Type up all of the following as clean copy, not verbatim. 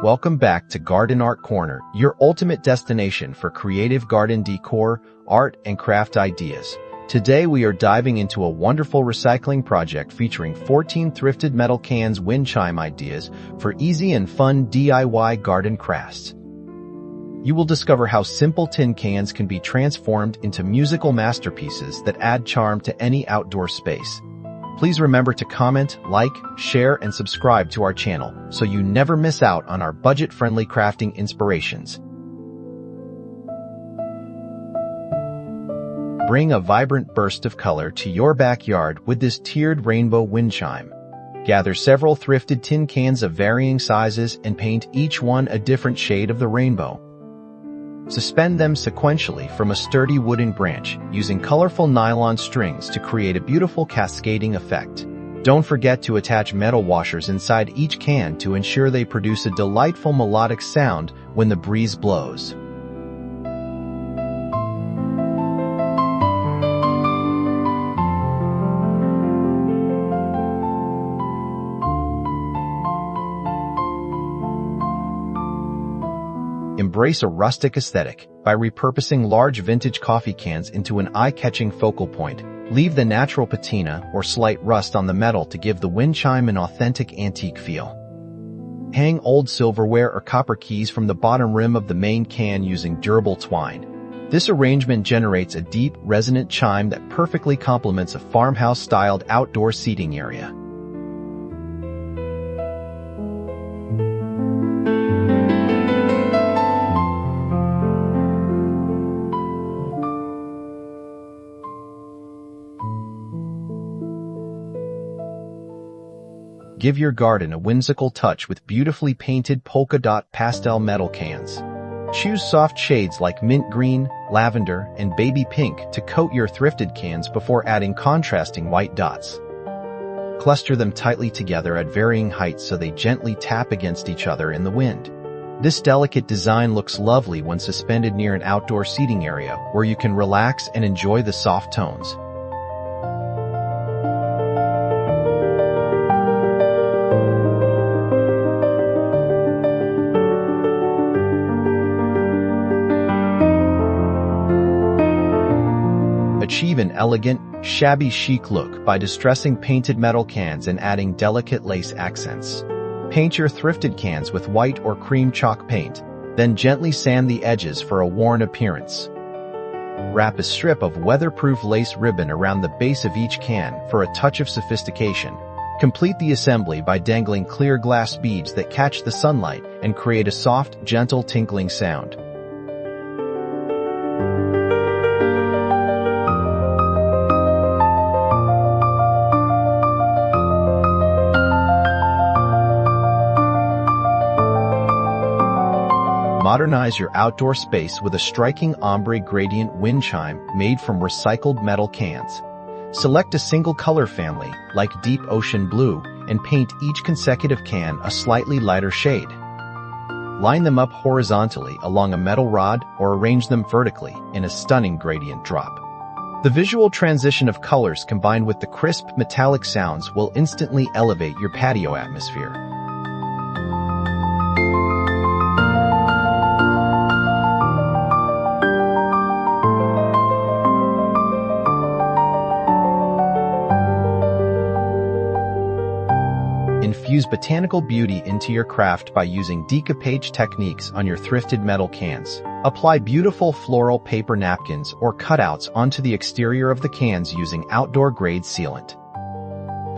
Welcome back to Garden Art Corner, your ultimate destination for creative garden decor, art, and craft ideas. Today we are diving into a wonderful recycling project featuring 14 thrifted metal cans wind chime ideas for easy and fun DIY garden crafts. You will discover how simple tin cans can be transformed into musical masterpieces that add charm to any outdoor space. Please remember to comment, like, share, and subscribe to our channel so you never miss out on our budget-friendly crafting inspirations. Bring a vibrant burst of color to your backyard with this tiered rainbow wind chime. Gather several thrifted tin cans of varying sizes and paint each one a different shade of the rainbow. Suspend them sequentially from a sturdy wooden branch using colorful nylon strings to create a beautiful cascading effect. Don't forget to attach metal washers inside each can to ensure they produce a delightful melodic sound when the breeze blows. Embrace a rustic aesthetic by repurposing large vintage coffee cans into an eye-catching focal point. Leave the natural patina or slight rust on the metal to give the wind chime an authentic antique feel. Hang old silverware or copper keys from the bottom rim of the main can using durable twine. This arrangement generates a deep, resonant chime that perfectly complements a farmhouse-styled outdoor seating area. Give your garden a whimsical touch with beautifully painted polka dot pastel metal cans. Choose soft shades like mint green, lavender, and baby pink to coat your thrifted cans before adding contrasting white dots. Cluster them tightly together at varying heights so they gently tap against each other in the wind. This delicate design looks lovely when suspended near an outdoor seating area where you can relax and enjoy the soft tones. Achieve an elegant, shabby chic look by distressing painted metal cans and adding delicate lace accents. Paint your thrifted cans with white or cream chalk paint, then gently sand the edges for a worn appearance. Wrap a strip of weatherproof lace ribbon around the base of each can for a touch of sophistication. Complete the assembly by dangling clear glass beads that catch the sunlight and create a soft, gentle tinkling sound. Modernize your outdoor space with a striking ombre gradient wind chime made from recycled metal cans. Select a single color family, like deep ocean blue, and paint each consecutive can a slightly lighter shade. Line them up horizontally along a metal rod or arrange them vertically in a stunning gradient drop. The visual transition of colors combined with the crisp metallic sounds will instantly elevate your patio atmosphere. Infuse botanical beauty into your craft by using decoupage techniques on your thrifted metal cans. Apply beautiful floral paper napkins or cutouts onto the exterior of the cans using outdoor-grade sealant.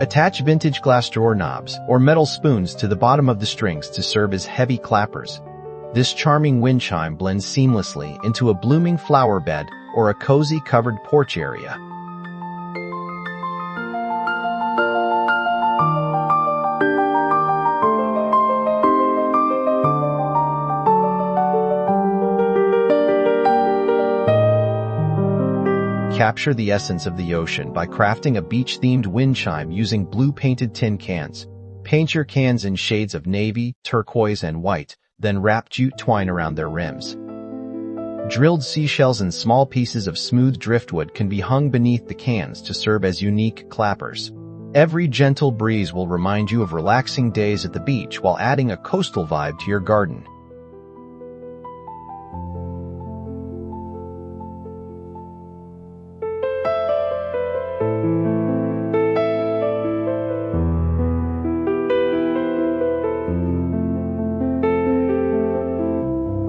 Attach vintage glass drawer knobs or metal spoons to the bottom of the strings to serve as heavy clappers. This charming wind chime blends seamlessly into a blooming flower bed or a cozy covered porch area. Capture the essence of the ocean by crafting a beach-themed wind chime using blue-painted tin cans. Paint your cans in shades of navy, turquoise, and white, then wrap jute twine around their rims. Drilled seashells and small pieces of smooth driftwood can be hung beneath the cans to serve as unique clappers. Every gentle breeze will remind you of relaxing days at the beach while adding a coastal vibe to your garden.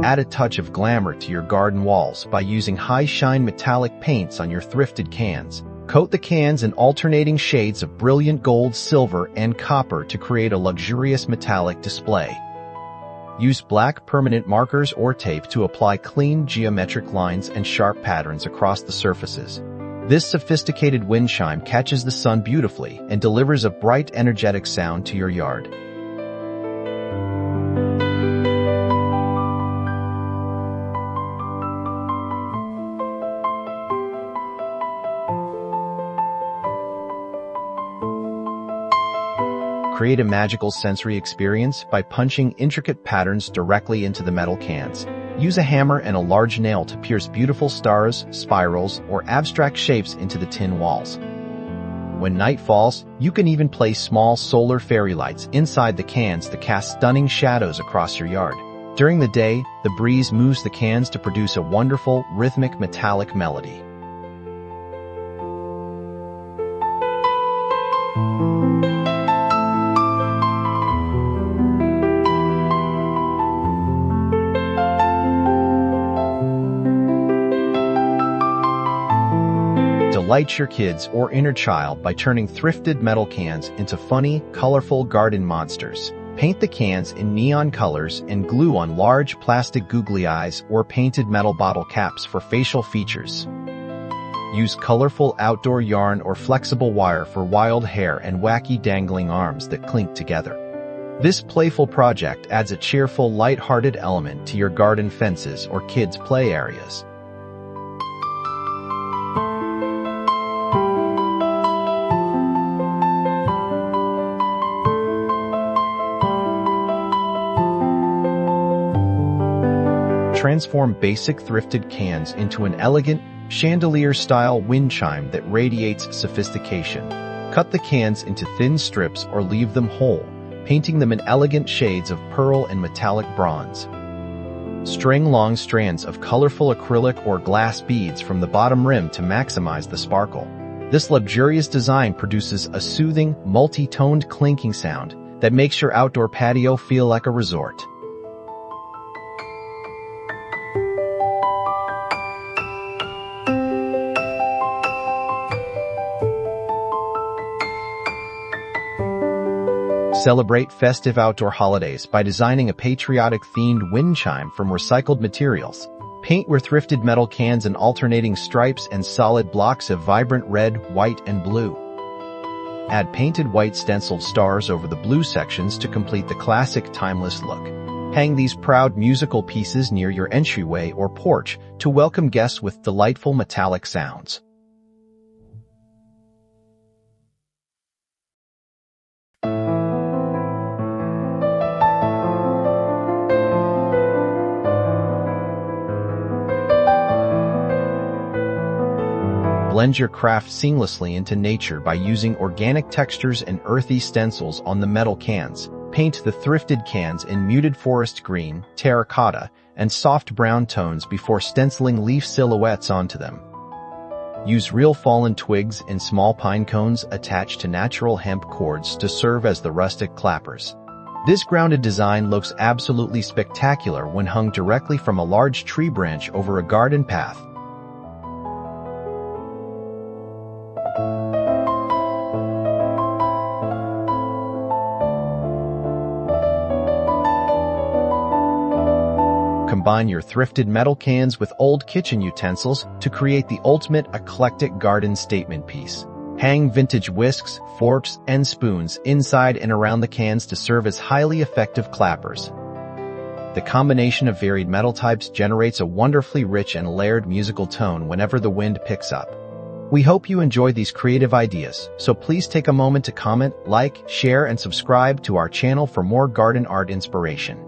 Add a touch of glamour to your garden walls by using high-shine metallic paints on your thrifted cans. Coat the cans in alternating shades of brilliant gold, silver, and copper to create a luxurious metallic display. Use black permanent markers or tape to apply clean geometric lines and sharp patterns across the surfaces. This sophisticated wind chime catches the sun beautifully and delivers a bright, energetic sound to your yard. Create a magical sensory experience by punching intricate patterns directly into the metal cans. Use a hammer and a large nail to pierce beautiful stars, spirals, or abstract shapes into the tin walls. When night falls, you can even place small solar fairy lights inside the cans to cast stunning shadows across your yard. During the day, the breeze moves the cans to produce a wonderful, rhythmic metallic melody. Delight your kids or inner child by turning thrifted metal cans into funny, colorful garden monsters. Paint the cans in neon colors and glue on large plastic googly eyes or painted metal bottle caps for facial features. Use colorful outdoor yarn or flexible wire for wild hair and wacky dangling arms that clink together. This playful project adds a cheerful, light-hearted element to your garden fences or kids' play areas. Transform basic thrifted cans into an elegant, chandelier-style wind chime that radiates sophistication. Cut the cans into thin strips or leave them whole, painting them in elegant shades of pearl and metallic bronze. String long strands of colorful acrylic or glass beads from the bottom rim to maximize the sparkle. This luxurious design produces a soothing, multi-toned clinking sound that makes your outdoor patio feel like a resort. Celebrate festive outdoor holidays by designing a patriotic-themed wind chime from recycled materials. Paint your thrifted metal cans in alternating stripes and solid blocks of vibrant red, white, and blue. Add painted white stenciled stars over the blue sections to complete the classic timeless look. Hang these proud musical pieces near your entryway or porch to welcome guests with delightful metallic sounds. Blend your craft seamlessly into nature by using organic textures and earthy stencils on the metal cans. Paint the thrifted cans in muted forest green, terracotta, and soft brown tones before stenciling leaf silhouettes onto them. Use real fallen twigs and small pine cones attached to natural hemp cords to serve as the rustic clappers. This grounded design looks absolutely spectacular when hung directly from a large tree branch over a garden path. Combine your thrifted metal cans with old kitchen utensils to create the ultimate eclectic garden statement piece. Hang vintage whisks, forks, and spoons inside and around the cans to serve as highly effective clappers. The combination of varied metal types generates a wonderfully rich and layered musical tone whenever the wind picks up. We hope you enjoyed these creative ideas, so please take a moment to comment, like, share, and subscribe to our channel for more garden art inspiration.